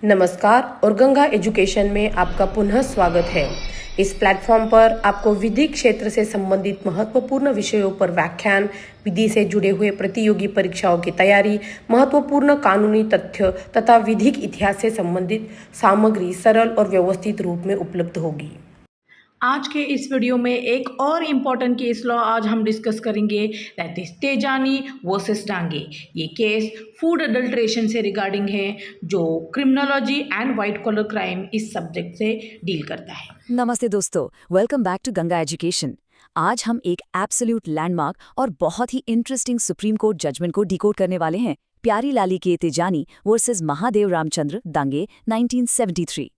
नमस्कार और गंगा एजुकेशन में आपका पुनः स्वागत है। इस प्लेटफॉर्म पर आपको विधिक क्षेत्र से संबंधित महत्वपूर्ण विषयों पर व्याख्यान, विधि से जुड़े हुए प्रतियोगी परीक्षाओं की तैयारी, महत्वपूर्ण कानूनी तथ्य तथा विधिक इतिहास से संबंधित सामग्री सरल और व्यवस्थित रूप में उपलब्ध होगी। आज के इस वीडियो में एक और इम्पॉर्टेंट केस लॉ आज हम डिस्कस करेंगे, that is Tejani versus Dange. ये केस फूड अडल्ट्रेशन से रिगार्डिंग है, जो criminology and white collar crime इस सब्जेक्ट से डील करता है। नमस्ते दोस्तों, welcome back to Ganga education. आज हम एक एब्सोल्यूट लैंडमार्क और बहुत ही इंटरेस्टिंग सुप्रीम कोर्ट जजमेंट को डिकोड करने वाले हैं, Pyarali K Tejani versus Mahadev Ramchandra Dange 1973।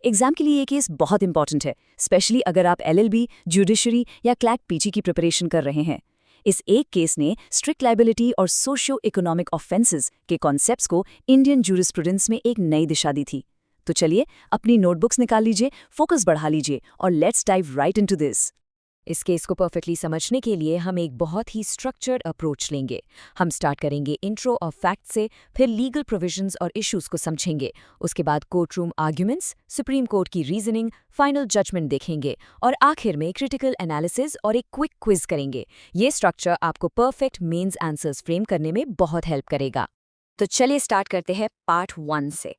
Exam के लिए ये केस बहुत इंपॉर्टेंट है, स्पेशली अगर आप एलएलबी, जुडिशरी या क्लैट पीजी की प्रिपरेशन कर रहे हैं। इस एक केस ने स्ट्रिक्ट लायबिलिटी और सोशियो इकोनॉमिक ऑफेंसेस के कॉन्सेप्ट्स को इंडियन जूरिस्प्रूडेंस में एक नई दिशा दी थी। तो चलिए अपनी नोटबुक्स निकाल लीजिए, फोकस बढ़ा लीजिए और let's dive right into this. इस केस को परफेक्टली समझने के लिए हम एक बहुत ही स्ट्रक्चर्ड अप्रोच लेंगे। हम स्टार्ट करेंगे इंट्रो ऑफ फैक्ट से, फिर लीगल प्रोविजंस और इश्यूज को समझेंगे, उसके बाद court room arguments, supreme court की रीजनिंग, फाइनल जजमेंट देखेंगे और आखिर में क्रिटिकल एनालिसिस और एक क्विक क्विज करेंगे। ये स्ट्रक्चर आपको परफेक्ट मेंस आंसर्स फ्रेम करने में बहुत हेल्प करेगा। तो चलिए स्टार्ट करते हैं पार्ट 1 से,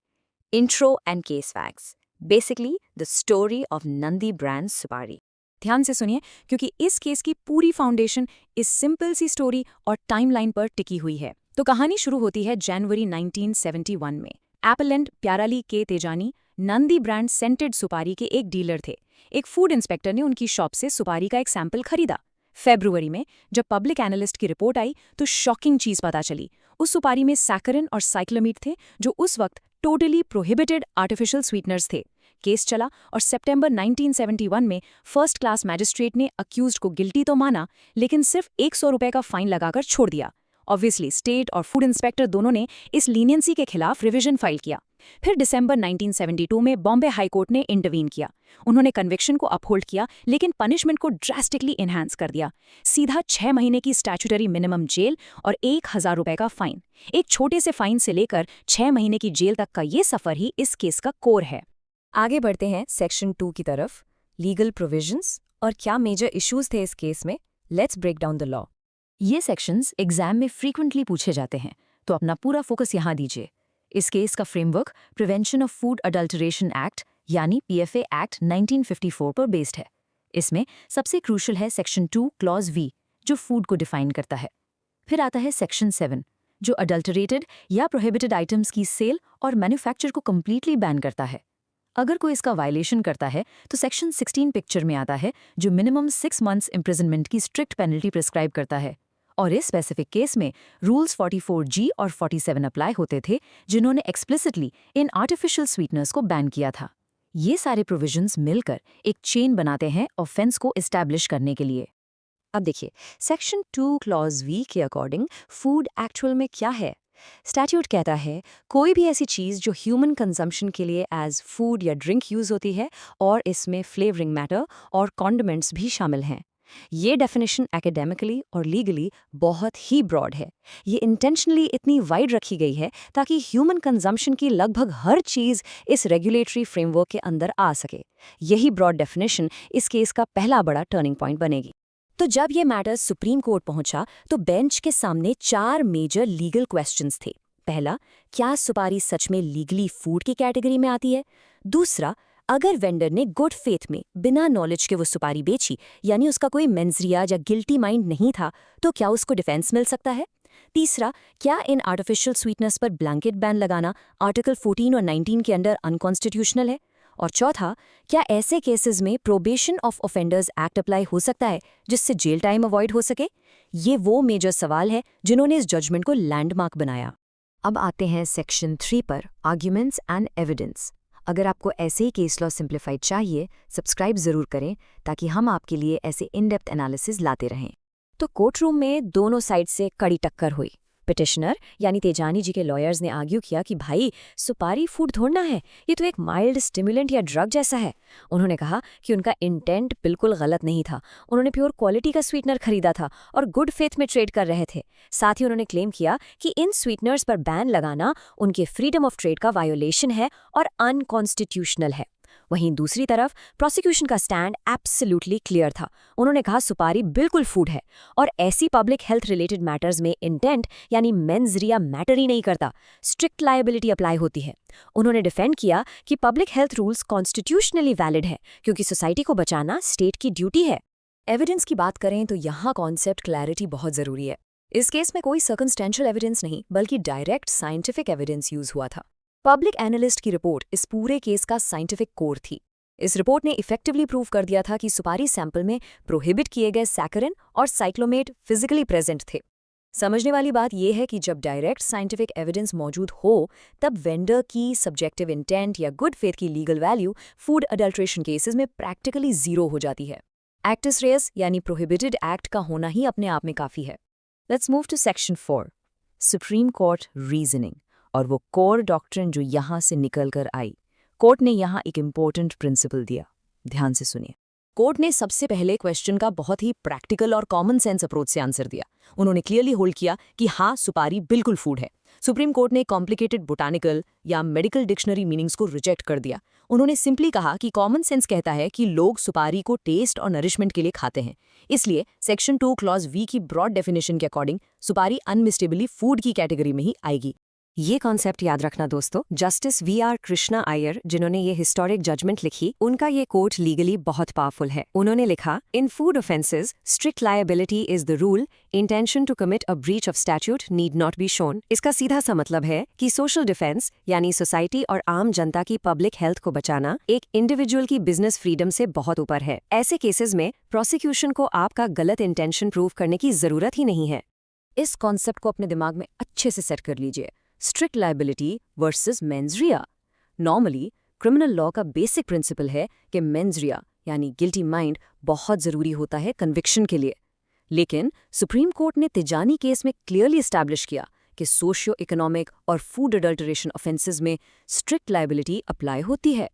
intro and case facts, basically the story of Nandi brand सुपारी। ध्यान से सुनिए, क्योंकि इस केस की पूरी फाउंडेशन इस सिंपल सी स्टोरी और टाइमलाइन पर टिकी हुई है। तो कहानी शुरू होती है जनवरी 1971 में। एपेलेंट प्याराली के तेजानी नंदी ब्रांड सेंटेड सुपारी के एक डीलर थे। एक फूड इंस्पेक्टर ने उनकी शॉप से सुपारी का एक सैंपल खरीदा। फरवरी में जब पब्लिक एनालिस्ट की रिपोर्ट आई तो शॉकिंग चीज पता चली। उस सुपारी में सैकरिन और साइक्लोमीड थे, जो उस वक्त टोटली प्रोहिबिटेड आर्टिफिशियल स्वीटनर्स थे। केस चला और सितंबर 1971 में फर्स्ट क्लास मैजिस्ट्रेट ने अक्यूज्ड को गिल्टी तो माना, लेकिन सिर्फ 100 रुपए का फाइन लगाकर छोड़ दिया। ऑब्वियसली स्टेट और फूड इंस्पेक्टर दोनों ने इस लीनियंसी के खिलाफ रिवीजन फाइल किया। फिर दिसंबर 1972 में बॉम्बे हाई कोर्ट ने इंटरवीन किया। उन्होंने कन्विक्शन को अपहोल्ड किया, लेकिन पनिशमेंट को ड्रास्टिकली एनहांस कर दिया। सीधा 6 महीने की स्टैट्यूटरी मिनिमम जेल और 1000 रुपए का फाइन। एक छोटे से फाइन से लेकर 6 महीने की जेल तक का ये सफर ही इस केस का कोर है। आगे बढ़ते हैं सेक्शन 2 की तरफ, लीगल प्रोविजंस और क्या मेजर इश्यूज थे इस केस में। Let's break down the law. ये सेक्शंस एग्जाम में फ्रीक्वेंटली पूछे जाते हैं, तो अपना पूरा फोकस यहाँ दीजिए। इस केस का framework prevention of food adulteration act यानी पीएफए एक्ट 1954 पर बेस्ड है। इसमें सबसे क्रूशल है सेक्शन 2 क्लॉज वी, जो फूड को डिफाइन करता है। फिर आता है सेक्शन 7, जो अडल्टरेटेड या प्रोहिबिटेड आइटम्स की सेल और मैन्युफैक्चर को कंप्लीटली बैन करता है। अगर कोई इसका वायलेशन करता है तो सेक्शन 16 पिक्चर में आता है, जो मिनिमम 6 मंथ्स इम्प्रिजनमेंट की स्ट्रिक्ट पेनल्टी प्रिस्क्राइब करता है। और इस स्पेसिफिक केस में रूल्स 44G और 47 अप्लाई होते थे, जिन्होंने एक्सप्लिसिटली इन आर्टिफिशियल स्वीटनर्स को बैन किया था। ये सारे प्रोविजंस मिलकर एक चेन बनाते हैं ऑफेंस को एस्टैब्लिश करने के लिए। अब देखिए, सेक्शन 2 क्लॉज वी के अकॉर्डिंग फूड एक्चुअल में क्या है। स्टैट्यूट कहता है कोई भी ऐसी चीज़ जो ह्यूमन कंजम्पशन के लिए एज फूड या ड्रिंक यूज़ होती है, और इसमें फ्लेवरिंग मैटर और कॉन्डिमेंट्स भी शामिल हैं। ये डेफिनेशन एकेडमिकली और लीगली बहुत ही ब्रॉड है। ये इंटेंशनली इतनी वाइड रखी गई है ताकि ह्यूमन कंजम्पशन की लगभग हर चीज़ इस रेगुलेटरी फ्रेमवर्क के अंदर आ सके। यही ब्रॉड डेफिनेशन इस केस का पहला बड़ा टर्निंग पॉइंट बनेगी। तो जब ये मैटर सुप्रीम कोर्ट पहुंचा तो बेंच के सामने 4 मेजर लीगल क्वेश्चंस थे। पहला, क्या सुपारी सच में लीगली फूड की कैटेगरी में आती है? दूसरा, अगर वेंडर ने गुड फेथ में बिना नॉलेज के वो सुपारी बेची, यानी उसका कोई मेंजरिया या गिल्टी माइंड नहीं था, तो क्या उसको डिफेंस मिल सकता है? तीसरा, क्या इन आर्टिफिशियल स्वीटनेस पर ब्लैंकेट बैन लगाना आर्टिकल 14 और 19 के अंडर अनकॉन्स्टिट्यूशनल है? और चौथा, क्या ऐसे केसेस में probation of offenders act apply हो सकता है, जिससे जेल टाइम अवॉइड हो सके? ये वो मेजर सवाल है जिन्होंने इस जजमेंट को लैंडमार्क बनाया। अब आते हैं सेक्शन 3 पर, आर्ग्यूमेंट्स एंड एविडेंस। अगर आपको ऐसे ही केस लॉ सिंप्लीफाइड चाहिए, सब्सक्राइब जरूर करें ताकि हम आपके लिए ऐसे इन डेप्थ एनालिसिस लाते रहें। तो कोर्ट रूम में दोनों साइड से कड़ी टक्कर हुई। पिटिशनर यानी तेजानी जी के लॉयर्स ने आर्ग्यू किया कि भाई सुपारी फूड थोड़ना है, ये तो एक माइल्ड स्टिमुलेंट या ड्रग जैसा है। उन्होंने कहा कि उनका इंटेंट बिल्कुल गलत नहीं था, उन्होंने प्योर क्वालिटी का स्वीटनर खरीदा था और गुड फेथ में ट्रेड कर रहे थे। साथ ही उन्होंने क्लेम किया कि इन स्वीटनर्स पर बैन लगाना उनके फ्रीडम ऑफ ट्रेड का वायोलेशन है और अनकॉन्स्टिट्यूशनल है। वहीं दूसरी तरफ प्रोसिक्यूशन का स्टैंड एब्सोल्युटली क्लियर था। उन्होंने कहा सुपारी बिल्कुल फूड है और ऐसी पब्लिक हेल्थ रिलेटेड मैटर्स में इंटेंट यानी मेंस रिया मैटर ही नहीं करता, स्ट्रिक्ट लायबिलिटी अप्लाई होती है। उन्होंने डिफेंड किया कि public health rules constitutionally valid है क्योंकि सोसाइटी को बचाना स्टेट की ड्यूटी है। एविडेंस की बात करें तो यहाँ कॉन्सेप्ट क्लैरिटी बहुत जरूरी है। इस केस में कोई सर्कमस्टेंशियल एविडेंस नहीं बल्कि डायरेक्ट साइंटिफिक एविडेंस यूज हुआ था। पब्लिक एनालिस्ट की रिपोर्ट इस पूरे केस का साइंटिफिक कोर थी। इस रिपोर्ट ने इफेक्टिवली प्रूव कर दिया था कि सुपारी सैंपल में प्रोहिबिट किए गए सैकरिन और साइक्लोमेट फिजिकली प्रेजेंट थे। समझने वाली बात यह है कि जब डायरेक्ट साइंटिफिक एविडेंस मौजूद हो तब वेंडर की सब्जेक्टिव इंटेंट या गुड फेथ की legal value food adulteration cases में प्रैक्टिकली जीरो हो जाती है। एक्टिस रेस यानी प्रोहिबिटेड एक्ट का होना ही अपने आप में काफी है। Let's move to section 4, supreme court reasoning और वो कोर डॉक्ट्रिन जो यहाँ से निकल कर आई। कोर्ट ने यहाँ एक इम्पोर्टेंट प्रिंसिपल दिया, ध्यान से सुनिए। कोर्ट ने सबसे पहले क्वेश्चन का बहुत ही प्रैक्टिकल और कॉमन सेंस अप्रोच से आंसर दिया। उन्होंने क्लियरली होल्ड किया कि हाँ, सुपारी बिल्कुल फूड है। सुप्रीम कोर्ट ने कॉम्प्लिकेटेड बोटानिकल या मेडिकल डिक्शनरी मीनिंग्स को रिजेक्ट कर दिया। उन्होंने सिंपली कहा कि कॉमन सेंस कहता है कि लोग सुपारी को टेस्ट और नरिशमेंट के लिए खाते हैं, इसलिए सेक्शन 2 क्लॉज वी की ब्रॉड डेफिनेशन के अकॉर्डिंग सुपारी अनमिस्टेबली फूड की कैटेगरी में ही आएगी। ये कॉन्सेप्ट याद रखना दोस्तों। जस्टिस VR कृष्णा अय्यर जिन्होंने ये हिस्टोरिक जजमेंट लिखी, उनका ये कोर्ट लीगली बहुत पावरफुल है। उन्होंने लिखा, in food offences strict liability is the rule, intention to commit a breach of statute need not be shown. इसका सीधा सा मतलब है कि सोशल डिफेंस यानी सोसाइटी और आम जनता की पब्लिक हेल्थ को बचाना एक इंडिविजुअल की बिजनेस फ्रीडम से बहुत ऊपर है। ऐसे केसेस में प्रोसिक्यूशन को आपका गलत इंटेंशन प्रूव करने की जरूरत ही नहीं है। इस कॉन्सेप्ट को अपने दिमाग में अच्छे से सेट कर लीजिए। स्ट्रिक्ट लायबिलिटी वर्सेस मेंस रिया। नॉर्मली क्रिमिनल लॉ का बेसिक प्रिंसिपल है कि मेंस रिया यानी गिल्टी माइंड बहुत जरूरी होता है कन्विक्शन के लिए। लेकिन सुप्रीम कोर्ट ने तिजानी केस में क्लियरली एस्टैब्लिश किया कि सोशियो इकोनॉमिक और फूड अडल्टरेशन ऑफेंसेस में स्ट्रिक्ट लायबिलिटी अप्लाई होती है।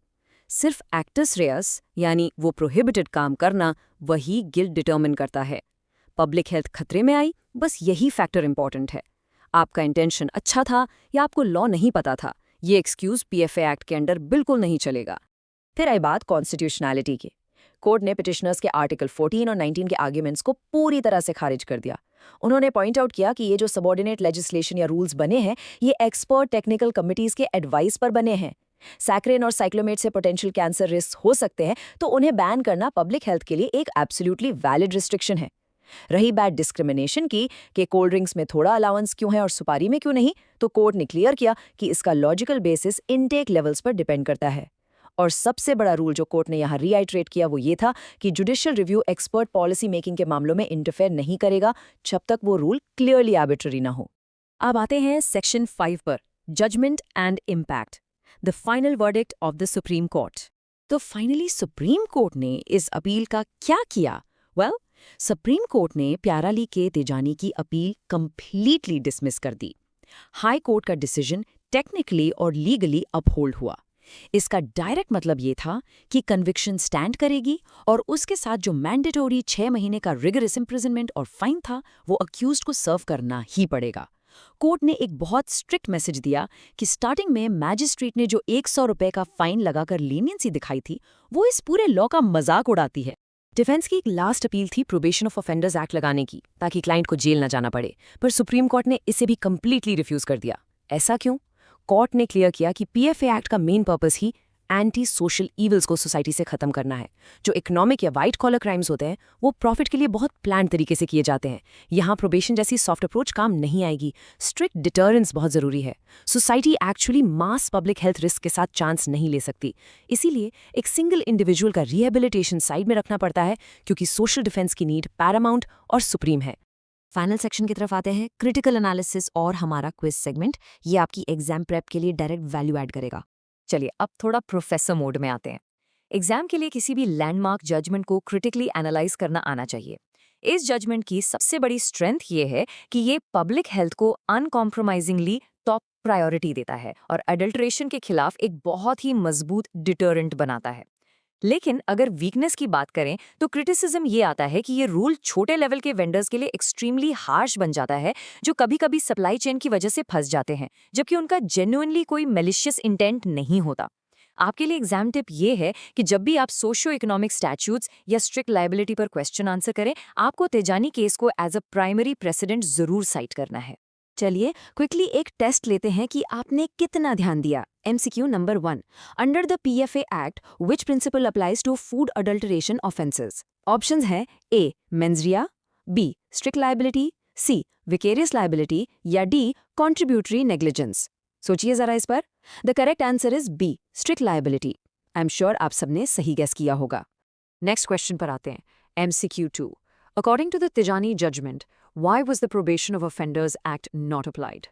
सिर्फ एक्टस रेयस यानी वो प्रोहिबिटेड काम करना वही गिल्ट डिटर्मिन करता है। पब्लिक हेल्थ खतरे में आई, बस यही फैक्टर इंपॉर्टेंट है। आपका इंटेंशन अच्छा था या आपको लॉ नहीं पता था, ये एक्सक्यूज PFA एक्ट के अंडर बिल्कुल नहीं चलेगा। फिर आई बात कॉन्स्टिट्यूशनैलिटी की। कोर्ट ने पिटिशनर्स के आर्टिकल 14 और 19 के आर्ग्यूमेंट्स को पूरी तरह से खारिज कर दिया। उन्होंने पॉइंट आउट किया कि ये जो सबऑर्डिनेट लेजिस्लेशन या रूल्स बने हैं, ये एक्सपर्ट टेक्निकल कमिटीज के एडवाइस पर बने हैं। सैक्रिन और साइक्लोमेट से पोटेंशियल कैंसर रिस्क हो सकते हैं, तो उन्हें बैन करना पब्लिक हेल्थ के लिए एक एब्सोल्युटली वैलिड रिस्ट्रिक्शन है। रही बात डिस्क्रिमिनेशन की कि कोल्ड ड्रिंक्स में थोड़ा अलाउंस क्यों है और सुपारी में क्यों नहीं, तो कोर्ट ने क्लियर किया कि इसका लॉजिकल बेसिस इनटेक लेवल्स पर डिपेंड करता है। और सबसे बड़ा रूल जो कोर्ट ने यहाँ रीआइट्रेट किया वो ये था कि judicial review expert policy making के मामलों में इंटरफेयर नहीं करेगा जब तक वो रूल क्लियरली आर्बिट्ररी ना हो। अब आते हैं सेक्शन 5 पर, judgment and impact, the final verdict of the supreme court. तो फाइनली सुप्रीम कोर्ट ने इस अपील का क्या किया? वेल, सुप्रीम कोर्ट ने प्याराली के तेजानी की अपील कंप्लीटली डिसमिस कर दी। हाई कोर्ट का डिसीजन टेक्निकली और लीगली अपहोल्ड हुआ। इसका डायरेक्ट मतलब ये था कि कन्विक्शन स्टैंड करेगी और उसके साथ जो मैंडेटोरी 6 महीने का रिगरस इम्प्रिजनमेंट और फाइन था वो अक्यूज्ड को सर्व करना ही पड़ेगा। कोर्ट ने एक बहुत स्ट्रिक्ट मैसेज दिया कि स्टार्टिंग में मैजिस्ट्रेट ने जो 100 रुपए का फाइन लगाकर लीनियंसी दिखाई थी वो इस पूरे लॉ का मजाक उड़ाती है। डिफेंस की एक लास्ट अपील थी प्रोबेशन ऑफ ऑफेंडर्स एक्ट लगाने की ताकि क्लाइंट को जेल न जाना पड़े, पर सुप्रीम कोर्ट ने इसे भी कंप्लीटली रिफ्यूज कर दिया। ऐसा क्यों? कोर्ट ने क्लियर किया कि PFA एक्ट का मेन पर्पस ही एंटी सोशल ईवल्स को सोसाइटी से खत्म करना है। जो इकोनॉमिक या वाइट कॉलर क्राइम्स होते हैं वो प्रॉफिट के लिए बहुत प्लान तरीके से किए जाते हैं। यहाँ प्रोबेशन जैसी सॉफ्ट अप्रोच काम नहीं आएगी। स्ट्रिक्ट डिटरेंस बहुत जरूरी है। Society actually mass public health risk के साथ चांस नहीं ले सकती, इसीलिए एक सिंगल इंडिविजुअल का रिहेबिलिटेशन साइड में रखना पड़ता है क्योंकि सोशल डिफेंस की नीड पैरामाउंट और सुप्रीम है। फाइनल सेक्शन की तरफ आते हैं, क्रिटिकल एनालिसिस और हमारा क्विज सेगमेंट। ये आपकी एग्जाम प्रेप के लिए डायरेक्ट वैल्यू ऐड करेगा। चलिए अब थोड़ा प्रोफेसर मोड में आते हैं। एग्जाम के लिए किसी भी लैंडमार्क जजमेंट को क्रिटिकली एनालाइज करना आना चाहिए। इस जजमेंट की सबसे बड़ी स्ट्रेंथ ये है कि ये पब्लिक हेल्थ को अनकॉम्प्रोमाइजिंगली टॉप प्रायोरिटी देता है और अडल्ट्रेशन के खिलाफ एक बहुत ही मजबूत डिटरेंट बनाता है। लेकिन अगर वीकनेस की बात करें तो क्रिटिसिज्म ये आता है कि ये रूल छोटे लेवल के वेंडर्स के लिए एक्सट्रीमली हार्श बन जाता है, जो कभी-कभी सप्लाई चेन की वजह से फंस जाते हैं, जबकि उनका जेन्युइनली कोई मैलिशियस इंटेंट नहीं होता। आपके लिए एग्जाम टिप ये है कि जब भी आप सोशियो इकोनॉमिक स्टैट्यूट्स या स्ट्रिक्ट लायबिलिटी पर क्वेश्चन आंसर करें, आपको तेजानी केस को एज अ प्राइमरी प्रेसिडेंट जरूर साइट करना है। चलिए क्विकली एक टेस्ट लेते हैं कि आपने कितना ध्यान दिया। MCQ number 1, under the PFA act which principle applies to food adulteration offences? Options हैं A, mens rea, B, strict liability, C, vicarious liability या D, कॉन्ट्रीब्यूटरी नेग्लिजेंस। सोचिए जरा इस पर। The correct answer is B, strict liability. I am sure आप सबने सही guess किया होगा। नेक्स्ट क्वेश्चन पर आते हैं। MCQ 2, according to the Tejani judgment, why was the Probation of Offenders Act not applied?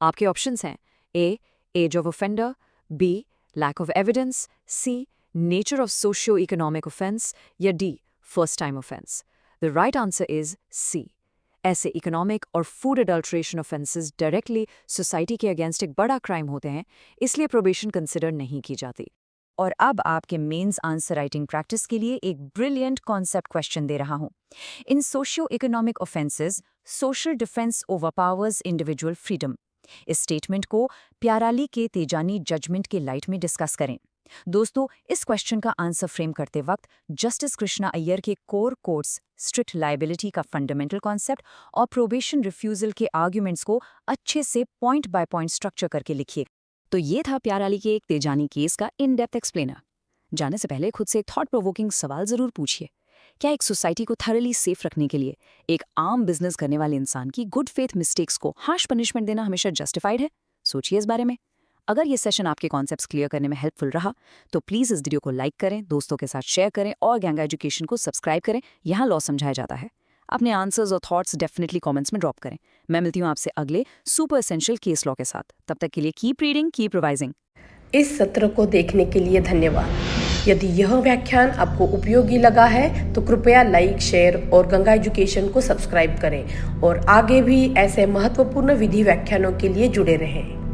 आपके ऑप्शंस हैं A, age of offender, B, lack of evidence, C, nature of socio-economic offense या D, first time offense. The right answer is C. ऐसे economic और food adulteration offences directly society के against एक बड़ा crime होते हैं, इसलिए प्रोबेशन कंसिडर नहीं की जाती। और अब आपके मेंस आंसर राइटिंग प्रैक्टिस के लिए एक ब्रिलियंट कॉन्सेप्ट क्वेश्चन दे रहा हूं। In socio economic offences, social defence overpowers individual freedom. इस स्टेटमेंट को प्याराली के तेजानी जजमेंट के लाइट में डिस्कस करें। दोस्तों, इस क्वेश्चन का आंसर फ्रेम करते वक्त जस्टिस कृष्णा अय्यर के कोर कोर्ट्स, स्ट्रिक्ट लायबिलिटी का फंडामेंटल कॉन्सेप्ट और प्रोबेशन रिफ्यूजल के आर्ग्यूमेंट्स को अच्छे से पॉइंट बाय पॉइंट स्ट्रक्चर करके लिखिए। तो ये था प्याराली के एक तेजानी केस का इन डेप्थ एक्सप्लेनर। जाने से पहले खुद से एक थॉट प्रोवोकिंग सवाल जरूर पूछिए। क्या एक सोसाइटी को थरली सेफ रखने के लिए एक आम बिजनेस करने वाले इंसान की गुड फेथ मिस्टेक्स को हार्श पनिशमेंट देना हमेशा जस्टिफाइड है? सोचिए इस बारे में। अगर ये सेशन आपके कॉन्सेप्ट्स क्लियर करने में हेल्पफुल रहा तो प्लीज़ इस वीडियो को लाइक करें, दोस्तों के साथ शेयर करें और गंगा एजुकेशन को सब्सक्राइब करें। यहाँ लॉ समझाया जाता है। अपने आंसर्स और थॉट्स डेफिनेटली कमेंट्स में ड्रॉप करें। मैं मिलती हूँ आपसे अगले सुपर एसेंशियल केस लॉ के साथ। तब तक के लिए कीप रीडिंग, कीप रिवाइजिंग। इस सत्र को देखने के लिए धन्यवाद। यदि यह व्याख्यान आपको उपयोगी लगा है तो कृपया लाइक, शेयर और गंगा एजुकेशन को सब्सक्राइब करें और आगे भी ऐसे महत्वपूर्ण विधि व्याख्यानों के लिए जुड़े रहें।